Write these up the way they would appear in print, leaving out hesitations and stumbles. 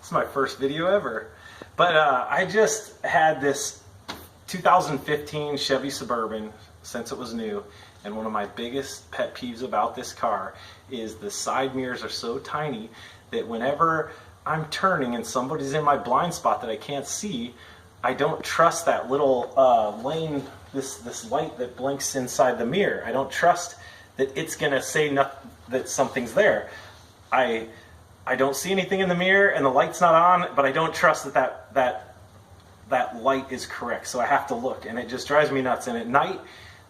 It's my first video ever. But I just had this 2015 Chevy Suburban since it was new, and one of my biggest pet peeves about this car is the side mirrors are so tiny that whenever I'm turning and somebody's in my blind spot that I can't see, I don't trust that little lane, this light that blinks inside the mirror. I don't trust that it's gonna say that something's there. I don't see anything in the mirror and the light's not on, but I don't trust that light is correct. So I have to look, and it just drives me nuts. And at night,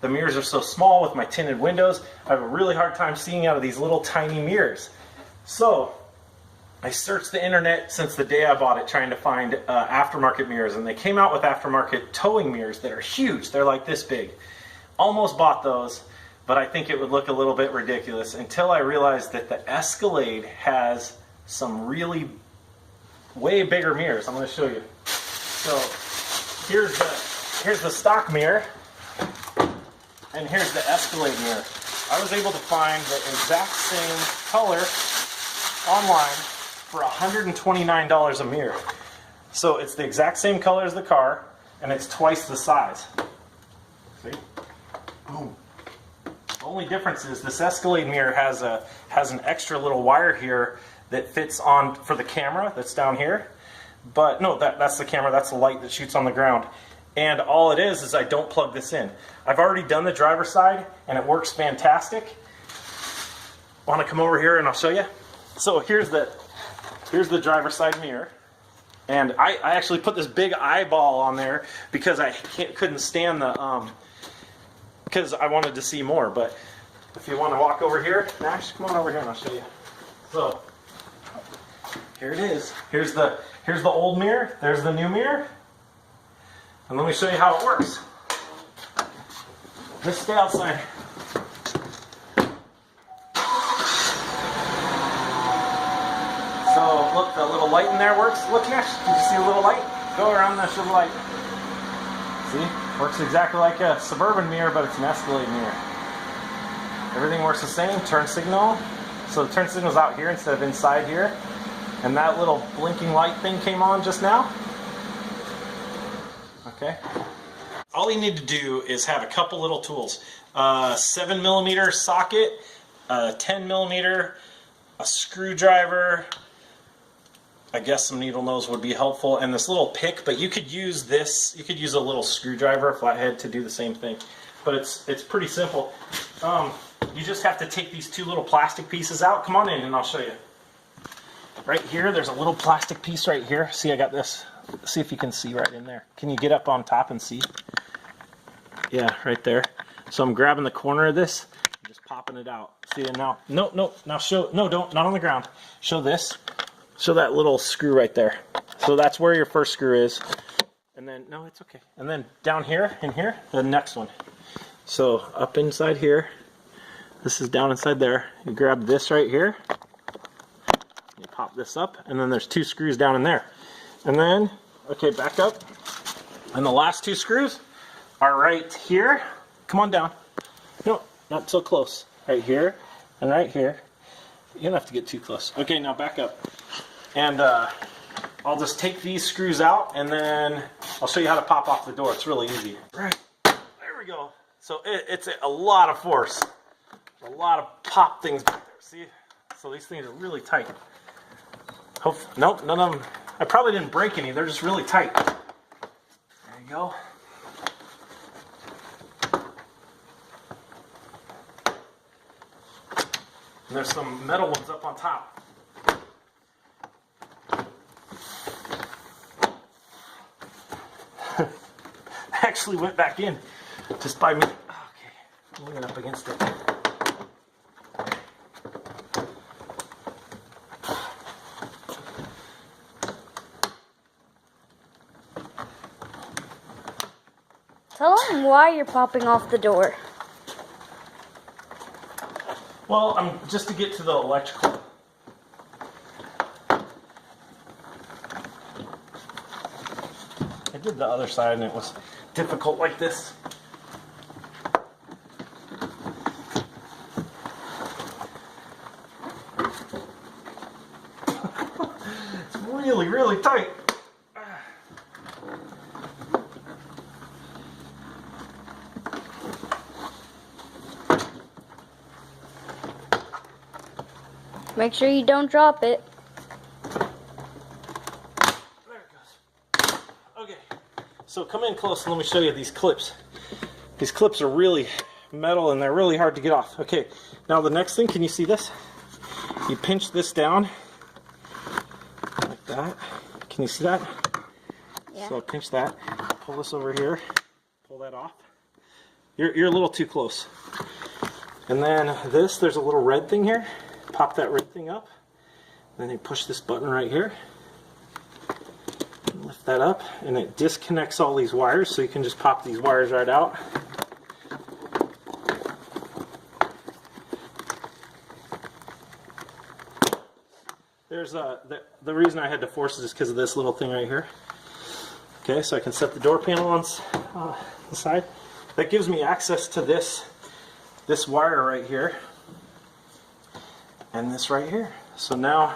the mirrors are so small with my tinted windows, I have a really hard time seeing out of these little tiny mirrors. So I searched the internet since the day I bought it trying to find aftermarket mirrors, and they came out with aftermarket towing mirrors that are huge. They're like this big. Almost bought those, but I think it would look a little bit ridiculous until I realized that the Escalade has some really way bigger mirrors. I'm going to show you. So here's the stock mirror, and here's the Escalade mirror. I was able to find the exact same color online for $129 a mirror. So it's the exact same color as the car, and it's twice the size. See? Boom. The only difference is this Escalade mirror has an extra little wire here that fits on for the camera that's down here. But no, that's the camera, that's the light that shoots on the ground. And all it is I don't plug this in. I've already done the driver's side and it works fantastic. Want to come over here and I'll show you? So here's the driver's side mirror. And I actually put this big eyeball on there because I couldn't stand the because I wanted to see more. But if you want to walk over here, Nash, come on over here and I'll show you. So here it is. Here's the old mirror. There's the new mirror. And let me show you how it works. Just stay outside. So look, the little light in there works. Look, Nash, did you see a little light? Go around that little light. See? Works exactly like a Suburban mirror, but it's an Escalade mirror. Everything works the same. Turn signal. So the turn signal's out here instead of inside here. And that little blinking light thing came on just now. Okay. All you need to do is have a couple little tools. 7mm socket, 10mm, a screwdriver, I guess some needle nose would be helpful, and this little pick, but you could use this, you could use a little screwdriver, a flathead, to do the same thing. But it's pretty simple. You just have to take these two little plastic pieces out. Come on in and I'll show you. Right here, there's a little plastic piece right here. See, I got this. See if you can see right in there. Can you get up on top and see? Yeah, right there. So I'm grabbing the corner of this, and just popping it out. See, and now, no, now show, no, don't, not on the ground. Show this. Show that little screw right there. So that's where your first screw is. And then, no, it's okay. And then down here, in here, the next one. So up inside here, this is down inside there. You grab this right here. You pop this up, and then there's two screws down in there. And then, okay, back up. And the last two screws are right here. Come on down. No, not so close. Right here and right here. You don't have to get too close. Okay, now back up. And I'll just take these screws out, and then I'll show you how to pop off the door. It's really easy. Right, there we go. So it's a lot of force. A lot of pop things back there. See? So these things are really tight. Nope, none of them. I probably didn't break any. They're just really tight. There you go. And there's some metal ones up on top. Actually went back in just by me. Okay, leaning up against it. Tell them why you're popping off the door. Well, just to get to the electrical. I did the other side and it was difficult like this. It's really, really tight. Make sure you don't drop it. There it goes. Okay, so come in close and let me show you these clips. These clips are really metal and they're really hard to get off. Okay, now the next thing, can you see this? You pinch this down like that. Can you see that? Yeah. So pinch that, pull this over here, pull that off. You're a little too close. And then this, there's a little red thing here. Pop that red thing up. Then you push this button right here. Lift that up and it disconnects all these wires, so you can just pop these wires right out. There's the reason I had to force it is because of this little thing right here. Okay, so I can set the door panel on the side. That gives me access to this wire right here and this right here. So now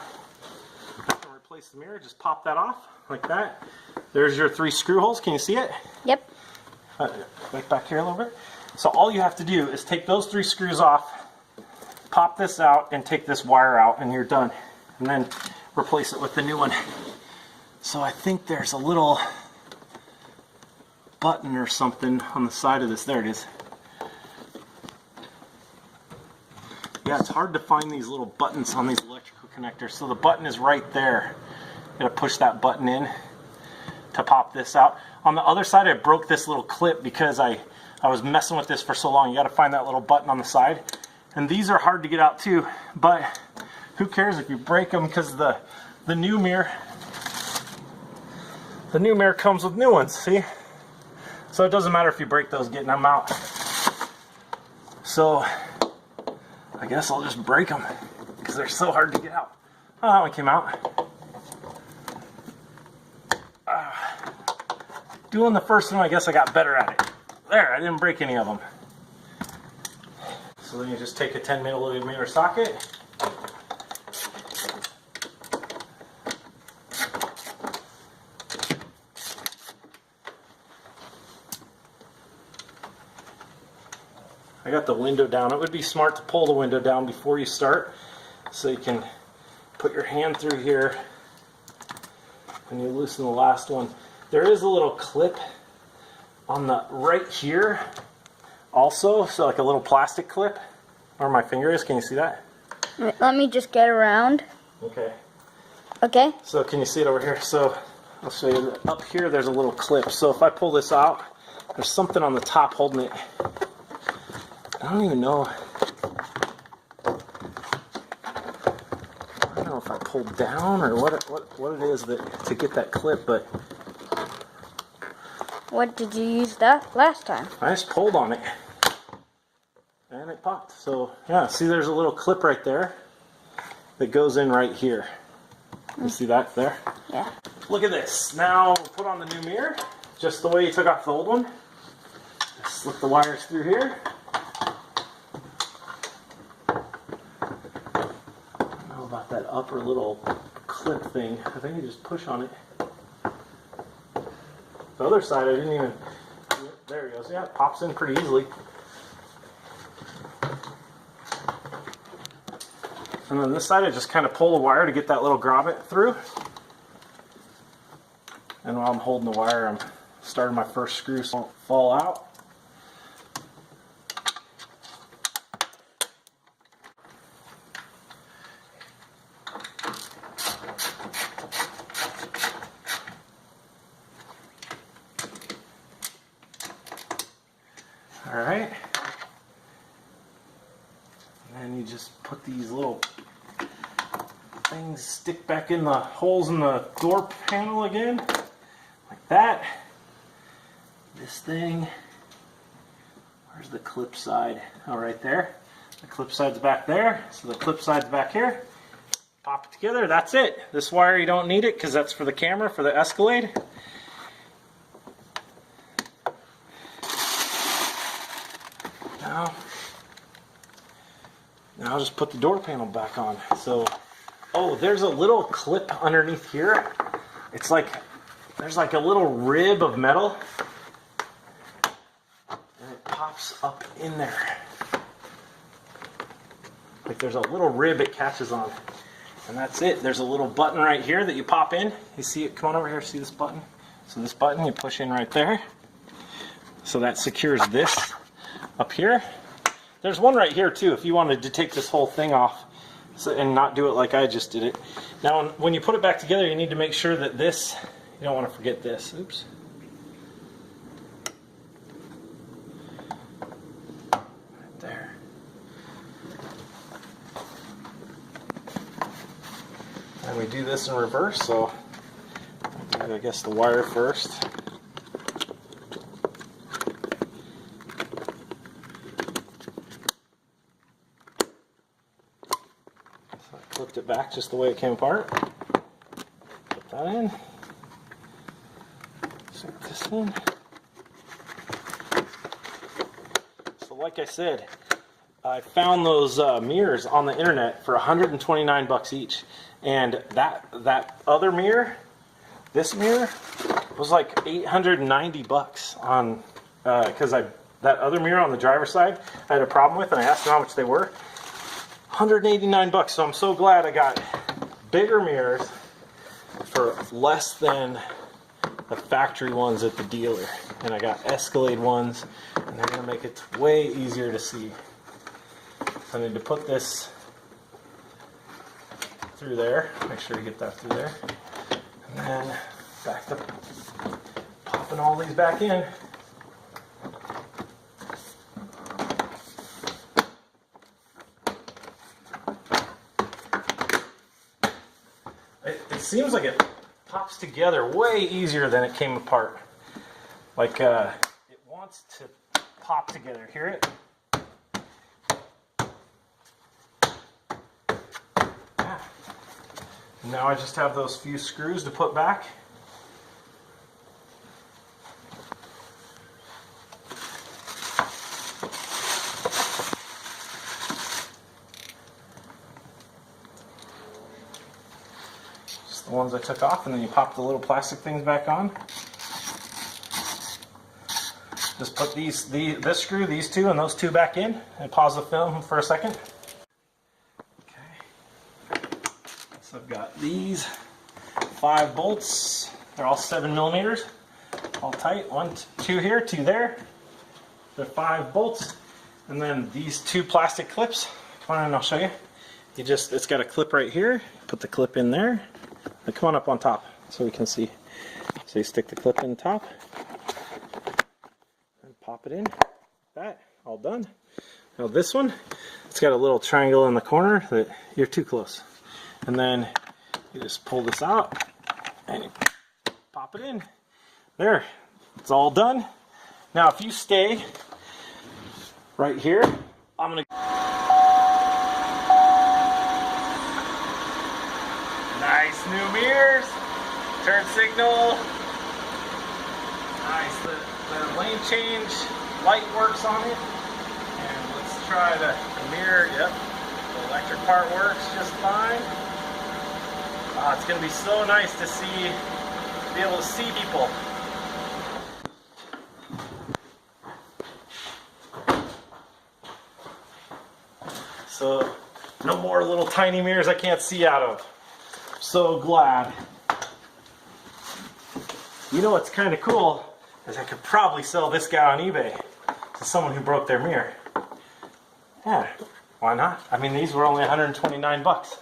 I can replace the mirror. Just pop that off like that. There's your 3 screw holes. Can you see it? Yep. Right back here a little bit. So all you have to do is take those 3 screws off, pop this out, and take this wire out, and you're done. And then replace it with the new one. So I think there's a little button or something on the side of this. There it is. Yeah, it's hard to find these little buttons on these electrical connectors. So the button is right there. You gotta push that button in to pop this out. On the other side, I broke this little clip because I was messing with this for so long. You gotta find that little button on the side. And these are hard to get out too, but who cares if you break them, because the new mirror comes with new ones, see? So it doesn't matter if you break those getting them out. So I guess I'll just break them because they're so hard to get out. Oh, that one came out. Doing the first one, I guess I got better at it. There, I didn't break any of them. So then you just take a 10mm socket. I got the window down. It would be smart to pull the window down before you start, so you can put your hand through here when you loosen the last one. There is a little clip on the right here also, so like a little plastic clip where my finger is. Can you see that? Let me just get around. Okay. Okay. So can you see it over here? So I'll show you. Up here there's a little clip. So if I pull this out, there's something on the top holding it. I don't even know. I don't know if I pulled down or what it is that to get that clip, but What did you use that last time? I just pulled on it and it popped. So yeah, see there's a little clip right there that goes in right here. You see that there? Yeah. Look at this. Now we'll put on the new mirror just the way you took off the old one. Just slip the wires through here. About that upper little clip thing. I think you just push on it. The other side I didn't even, there it goes. Yeah, it pops in pretty easily. And then this side I just kind of pull the wire to get that little grommet through. And while I'm holding the wire, I'm starting my first screw so it won't fall out. Alright, and then you just put these little things, stick back in the holes in the door panel again, like that. This thing, where's the clip side? Oh, right there. The clip side's back there, so the clip side's back here. Pop it together, that's it. This wire you don't need it because that's for the camera, for the Escalade. Now I'll just put the door panel back on. So, Oh, there's a little clip underneath here. It's like, there's like a little rib of metal. And it pops up in there. Like there's a little rib it catches on. And that's it. There's a little button right here that you pop in. You see it? Come on over here, see this button? So this button you push in right there. So that secures this up here. There's one right here too if you wanted to take this whole thing off and not do it like I just did it. Now when you put it back together, you need to make sure that this, you don't want to forget this. Oops. Right there. And we do this in reverse, so I guess the wire first. Clipped it back just the way it came apart. Put that in. Set this in. So like I said, I found those mirrors on the internet for 129 bucks each. And that other mirror, this mirror, was like 890 bucks on, because that other mirror on the driver's side I had a problem with, and I asked them how much they were. 189 bucks, so I'm so glad I got bigger mirrors for less than the factory ones at the dealer. And I got Escalade ones, and they're going to make it way easier to see. So I need to put this through there. Make sure you get that through there. And then back to popping all these back in. It seems like it pops together way easier than it came apart. Like it wants to pop together. Hear it? Yeah. Now I just have those few screws to put back. The ones I took off, and then you pop the little plastic things back on. Just put this screw, these two, and those two back in, and pause the film for a second. Okay. So I've got these 5 bolts. They're all 7mm, all tight. 1, 2 here, 2 there. They're 5 bolts, and then these 2 plastic clips. Come on, and I'll show you. It's got a clip right here. Put the clip in there. Now come on up on top so we can see. So you stick the clip in the top and pop it in. That, all done. Now this one, it's got a little triangle in the corner that you're too close. And then you just pull this out and you pop it in. There, it's all done. Now if you stay right here, I'm gonna nice new mirrors, turn signal, nice, the lane change light works on it, and let's try the mirror. Yep, the electric part works just fine. It's going to be so nice to be able to see people. So no more little tiny mirrors I can't see out of. So glad. You know what's kind of cool is I could probably sell this guy on eBay to someone who broke their mirror. Yeah, why not? I mean, these were only 129 bucks.